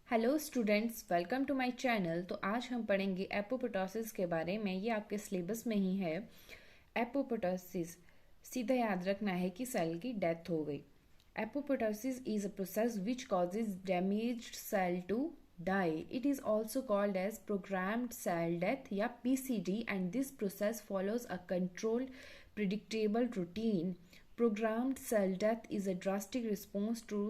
Hello students, welcome to my channel. तो आज हम पढ़ेंगे एपोप्टोसिस के बारे में। ये आपके सिलेबस में ही है। एपोप्टोसिस सीधा याद रखना है कि सेल की डेथ हो गई। Apoptosis is a process which causes damaged cell to die. It is also called as programmed cell death या PCD, and this process follows a controlled, predictable routine. Programmed cell death is a drastic response to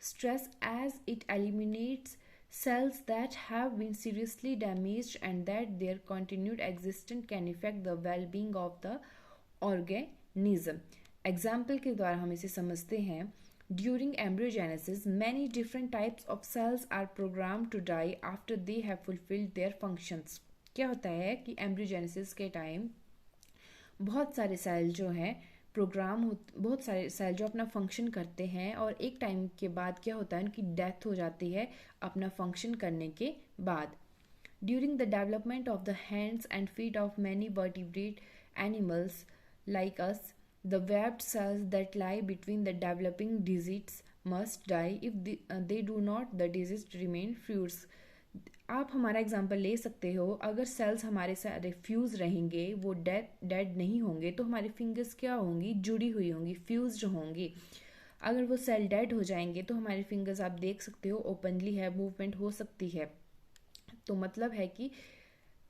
stress as it eliminates cells that have been seriously damaged and that their continued existence can affect the well-being of the organism. Example के द्वारा हम इसे समझते हैं। During embryogenesis many different types of cells are program to die after they have fulfilled their functions. क्या होता है कि एम्ब्रियोजेनेसिस के टाइम बहुत सारे सेल जो हैं बहुत सारे सेल जो अपना फंक्शन करते हैं और एक टाइम के बाद क्या होता है, उनकी डेथ हो जाती है अपना फंक्शन करने के बाद। During the development of the hands and feet of many vertebrate animals like us, the webbed cells that lie between the developing digits must die. If they do not, the digits remain fused. आप हमारा example ले सकते हो। अगर sales हमारे सारे fuse रहेंगे, वो डेड नहीं होंगे, तो हमारी फिंगर्स क्या होंगी, जुड़ी हुई होंगी, फ्यूज्ड होंगी। अगर वो सेल डेड हो जाएंगे तो हमारी फिंगर्स आप देख सकते हो ओपनली है, मूवमेंट हो सकती है। तो मतलब है कि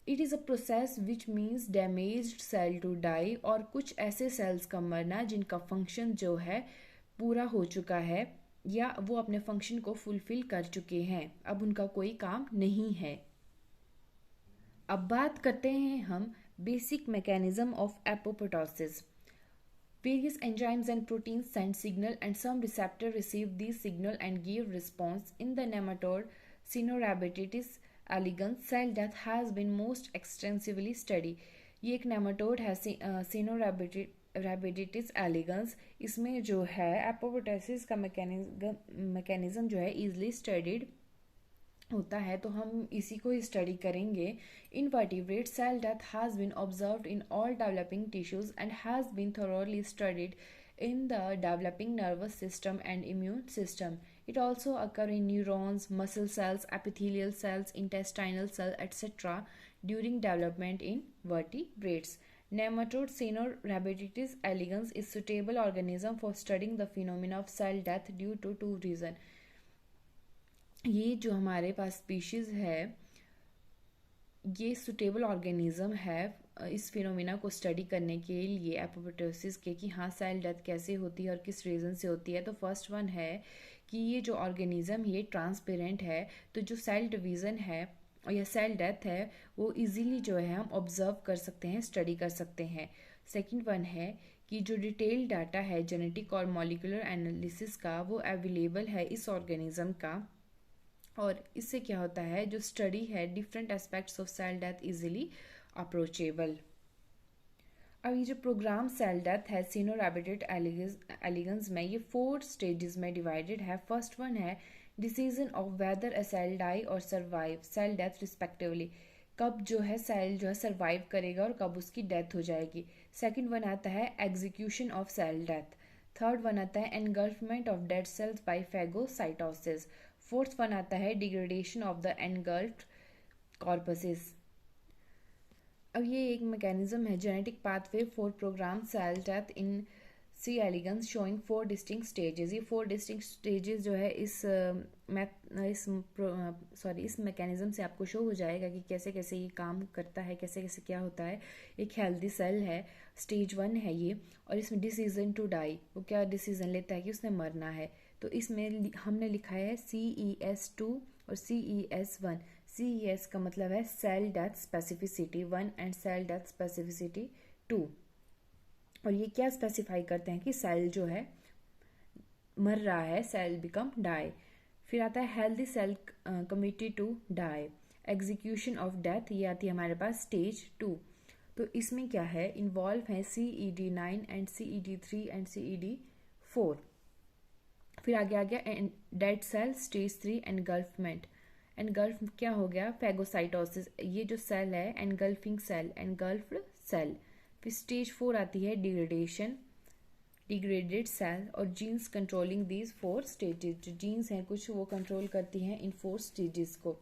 it is a process which means damaged cell to die, और कुछ ऐसे सेल्स का मरना जिनका फंक्शन जो है पूरा हो चुका है या वो अपने फंक्शन को फुलफिल कर चुके हैं, अब उनका कोई काम नहीं है। अब बात करते हैं हम basic mechanism of apoptosis. Various enzymes and proteins send signal and some receptor receive these signal and give response. In the nematode Caenorhabditis elegans, cell death has been most extensively studied. ये एक nematode है Caenorhabditis elegans। इसमें जो है apoptosis का mechanism जो है easily studied होता है, तो हम इसी को स्टडी करेंगे। Invertebrate cell death has been observed in all developing tissues and has been thoroughly studied in the developing nervous system and immune system. It also occurs in neurons, muscle cells, epithelial cells, intestinal cells, etc. during development in vertebrates. Nematode Caenorhabditis elegans is suitable organism for studying the phenomena of cell death due to two reasons. ये जो हमारे पास species है, ये suitable organism है इस phenomena को study करने के लिए एपोप्टोसिस के, कि हाँ सेल डेथ कैसे होती है और किस रीज़न से होती है। तो फर्स्ट वन है कि ये जो ऑर्गेनिज्म ये ट्रांसपेरेंट है, तो जो सेल डिवीज़न है या सेल डेथ है वो इजीली जो है हम ऑब्जर्व कर सकते हैं, स्टडी कर सकते हैं। सेकंड वन है कि जो डिटेल डाटा है जेनेटिक और मॉलिक्यूलर एनालिसिस का वो अवेलेबल है इस ऑर्गेनिज्म का, और इससे क्या होता है, जो स्टडी है different aspects of cell death easily approachable. अब ये जो प्रोग्राम सेल डेथ है Caenorhabditis elegans में, ये 4 स्टेजेस में डिवाइडेड है। फर्स्ट वन है decision of whether a cell die और सर्वाइव सेल डेथ रिस्पेक्टिवली, कब जो है सेल जो है सर्वाइव करेगा और कब उसकी डेथ हो जाएगी। सेकंड वन आता है execution of cell death. Third one आता है engulfment of dead cells by phagocytosis. Fourth one आता है degradation of the engulfed corpses. अब ये एक मैकेनिज्म है genetic pathway for programme cell death in C elegans showing 4 distinct stages. ये 4 distinct stages जो है इस मैकेनिज्म से आपको शो हो जाएगा कि कैसे कैसे ये काम करता है, कैसे कैसे क्या होता है। एक हेल्दी सेल है, स्टेज 1 है ये, और इसमें डिसीजन टू डाई, वो क्या डिसीजन लेता है कि उसने मरना है। तो इसमें हमने लिखा है CES2 और CES1। CES का मतलब है cell death specificity 1 and cell death specificity 2, और ये क्या स्पेसिफाई करते हैं कि सेल जो है मर रहा है, सेल बिकम डाई। फिर आता है healthy cell committee to die, execution of death, ये आती है हमारे पास स्टेज 2। तो इसमें क्या है, इन्वॉल्व है CED9 and CED3 and CED4। फिर आगे आ गया डेड सेल स्टेज 3 एनगल्फमेंट। एनगल्फ क्या हो गया, फेगोसाइटोसिस, ये जो सेल है एनगल्फिंग सेल, एनगल्फ्ड सेल। फिर स्टेज 4 आती है डिग्रेडेशन। डिग्रेडेड सेल और जीन्स कंट्रोलिंग दीज 4 स्टेजेस। जो जीन्स हैं कुछ वो कंट्रोल करती हैं इन 4 स्टेजेस को।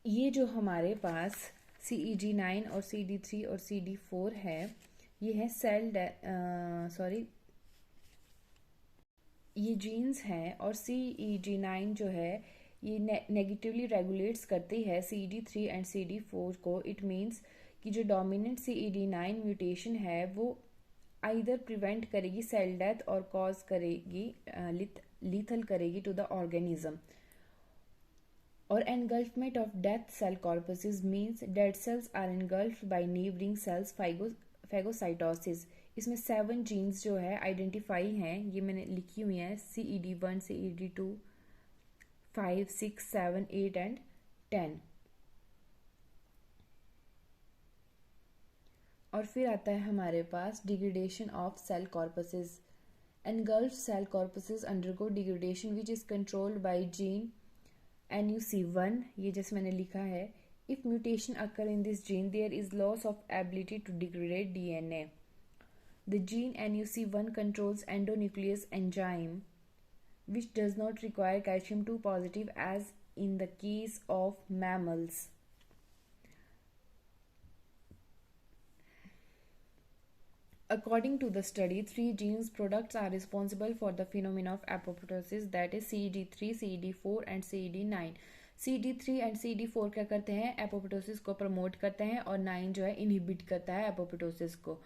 ये जो हमारे पास CEG9 और CD3 और CD4 है, ये है ये जीन्स हैं और CEG9 जो है ये नेगेटिवली रेगुलेट्स करती है CD3 एंड CD4 को। इट मीन्स कि जो डोमिनेंट CED9 म्यूटेशन है वो आइदर प्रिवेंट करेगी सेल डेथ और कॉज करेगी लीथल करेगी टू द ऑर्गेनिज्म। और engulfment of death cell corpuses means dead cells are engulfed by neighboring cells phagocytosis। इसमें 7 जीन्स जो है आइडेंटिफाई हैं, ये मैंने लिखी हुई हैं CED1 CED2 5 6 7 8 एंड 10। और फिर आता है हमारे पास degradation of cell corpses. engulfed cell corpuses undergo degradation which is controlled by gene NUC1, ये जैसे मैंने लिखा है। If mutation occur in this gene, there is loss of ability to degrade DNA. The gene NUC1 controls endonuclease enzyme, which does not require calcium 2 positive as in the case of mammals. According to the study, 3 genes products are responsible for the phenomena of apoptosis, that is CED3, CED4 and CED9. CED3 and CED4 क्या करते हैं, apoptosis को promote करते हैं और 9 जो है inhibit करता है एपोप्टोसिस को।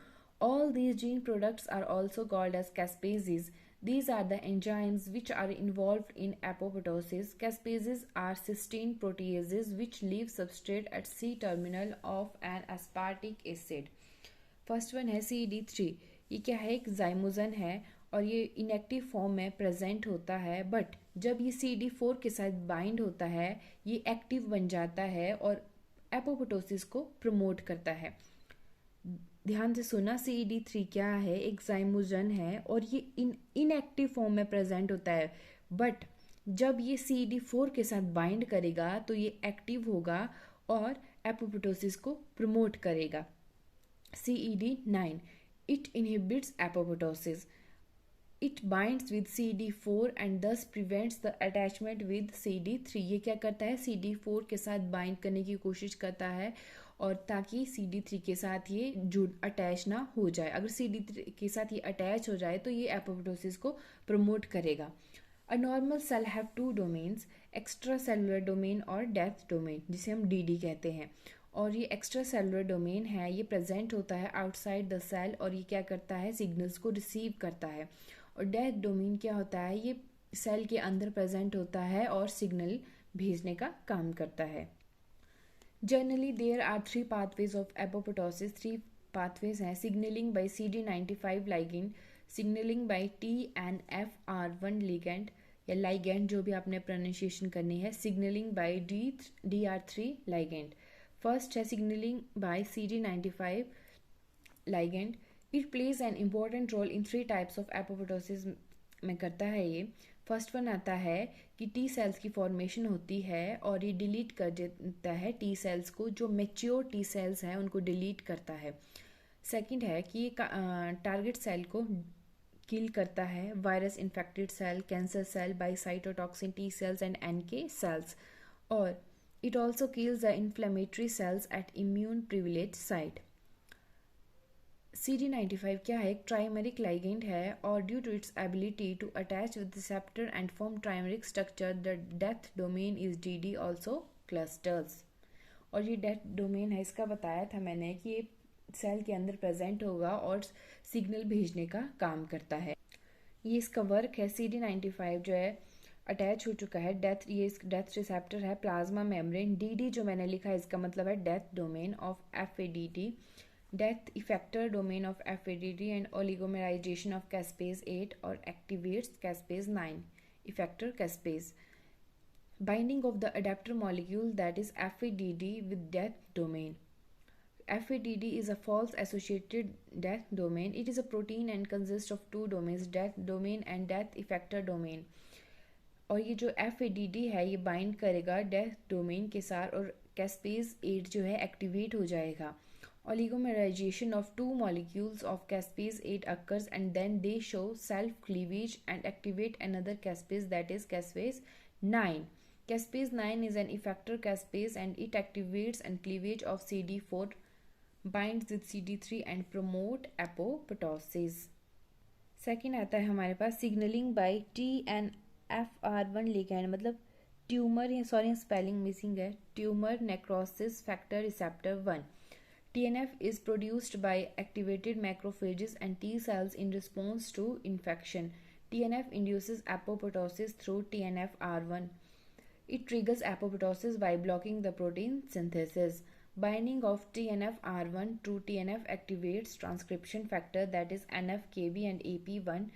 All these gene products are also called as caspases. These are the enzymes which are involved in apoptosis. Caspases are cysteine proteases which leave substrate at C-terminal of an aspartic acid. First one है CED3। ये क्या है, एक zymogen है और ये inactive form में present होता है, बट जब ये CD4 के साथ बाइंड होता है ये एक्टिव बन जाता है और एपोप्टोसिस को प्रमोट करता है। ध्यान से सुना, CED3 क्या है, एक जाइमोजन है और ये इनएक्टिव फॉर्म में प्रेजेंट होता है, बट जब ये CD4 के साथ बाइंड करेगा तो ये एक्टिव होगा और एपोप्टोसिस को प्रमोट करेगा। CED9, it inhibits apoptosis. It binds with CD4 and thus prevents the attachment with CD3. ये क्या करता है, CD4 के साथ बाइंड करने की कोशिश करता है और ताकि CD3 के साथ ये अटैच ना हो जाए। अगर CD3 के साथ ये अटैच हो जाए तो ये एपोप्टोसिस को प्रमोट करेगा। A normal cell have 2 domains, extracellular domain और death domain, जिसे हम DD कहते हैं। और ये एक्स्ट्रा सेलुलर डोमेन है, ये प्रेजेंट होता है आउटसाइड द सेल और ये क्या करता है, सिग्नल्स को रिसीव करता है। और डेथ डोमेन क्या होता है, ये सेल के अंदर प्रेजेंट होता है और सिग्नल भेजने का काम करता है। Generally there are 3 pathways of apoptosis. 3 pathways हैं, signalling by CD95 ligand, signalling by TNFR1 ligand या लाइगेंड जो भी आपने प्रोनाउंसिएशन करनी है, signalling by DR3 ligand. First है signalling by CD95 ligand. It plays an important role in 3 types of apoptosis में करता है ये। फर्स्ट वन आता है कि टी सेल्स की फॉर्मेशन होती है और ये डिलीट कर देता है टी सेल्स को, जो मेच्योर टी सेल्स हैं उनको डिलीट करता है। सेकंड है कि ये टारगेट सेल को किल करता है, virus infected cell, cancer cell, by cytotoxin T cells and NK cells. और it also kills the inflammatory cells at immune privileged site. CD95 क्या है, एक trimeric ligand है और due to its ability to attach with receptor and form trimeric structure, the death domain is DD also clusters. और ये death domain है, इसका बताया था मैंने कि ये सेल के अंदर प्रेजेंट होगा और सिग्नल भेजने का काम करता है। ये इसका वर्क है। CD95 जो है अटैच हो चुका है डेथ, ये डेथ रिसेप्टर है प्लाज्मा मेम्ब्रेन। DD जो मैंने लिखा है इसका मतलब है death domain of FADD, death effector domain of FADD and oligomerization of caspase 8 और activates caspase 9 effector caspase. Binding of the adapter molecule that is FADD with death domain. FADD is a false associated death domain. It is a protein and consists of 2 domains, death domain and death effector domain. और ये जो FADD है ये bind करेगा death domain के साथ और caspase 8 जो है एक्टिवेट हो जाएगा Oligomerization of two molecules of caspase 8 occurs and then they show self-cleavage and activate another caspase, that is caspase 9. Caspase 9 is an effector caspase and it activates and cleavage of CD4, binds with CD3 and promote apoptosis. Second आता है हमारे पास signalling by TNFR1 ligand, मतलब tumour, या sorry spelling missing है, tumour necrosis factor receptor 1. TNF is produced by activated macrophages and T cells in response to infection. TNF induces apoptosis through TNFR1. It triggers apoptosis by blocking the protein synthesis. Binding of TNFR1 to TNF activates transcription factor, that is NF-kB and AP1.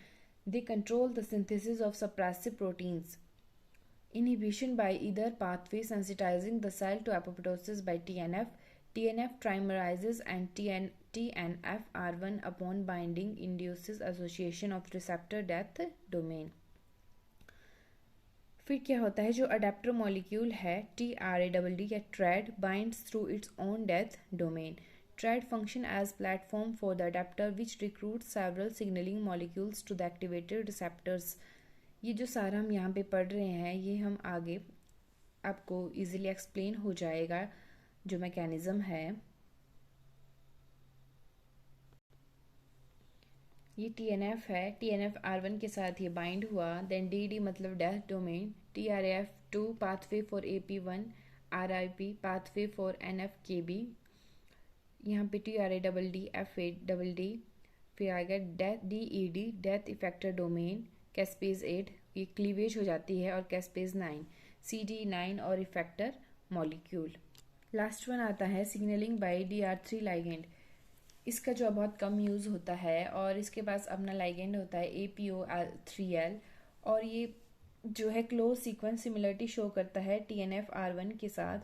They control the synthesis of suppressive proteins. Inhibition by either pathway sensitizing the cell to apoptosis by TNF. TNF trimerizes and TNFR1 upon binding induces association of receptor death domain. फिर क्या होता है, जो adapter molecule है TRADD या TRAD binds through its own death domain. TRAD function as platform for the adapter which recruits several signaling molecules to the activated receptors. ये जो सारा हम यहाँ पे पढ़ रहे हैं ये हम आगे आपको इजीली एक्सप्लेन हो जाएगा जो मैकेनिज्म है. ये TNF है, TNFR1 के साथ ये बाइंड हुआ, देन DD मतलब death domain, TRAF2 pathway for AP1, RIP pathway for NF-kB, यहाँ पे TRADD F8DD, फिर आ गया DED death effector domain, caspase 8 ये क्लीवेज हो जाती है, और कैस्पेज 9 CD9 और इफेक्टर मॉलिक्यूल. लास्ट वन आता है सिग्नलिंग बाय DR3 लाइगेंड. इसका जो बहुत कम यूज़ होता है और इसके पास अपना लाइगेंड होता है APO3L, और ये जो है क्लोज सीक्वेंस सिमिलरिटी शो करता है TNFR1 के साथ.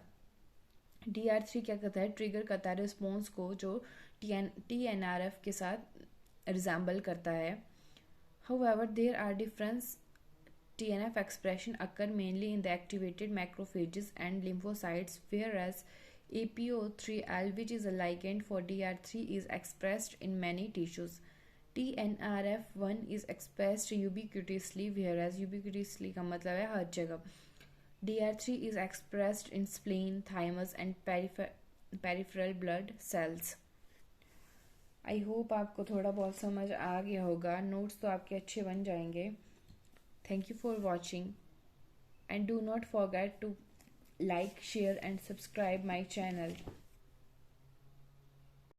DR3 क्या करता है, ट्रिगर करता है रिस्पॉन्स को जो TNRF के साथ रिजेंबल करता है. However, there are different TNF expression occur mainly in the activated macrophages and lymphocytes, whereas APO3L, which is a ligand for DR3, is expressed in many tissues. TNRF1 is expressed ubiquitously, whereas ubiquitously का मतलब है हर जगह. DR3 is expressed in spleen, thymus and peripheral blood cells. I hope आपको थोड़ा बहुत समझ आ गया होगा. नोट्स तो आपके अच्छे बन जाएंगे. Thank you for watching and do not forget to like, share and subscribe my channel.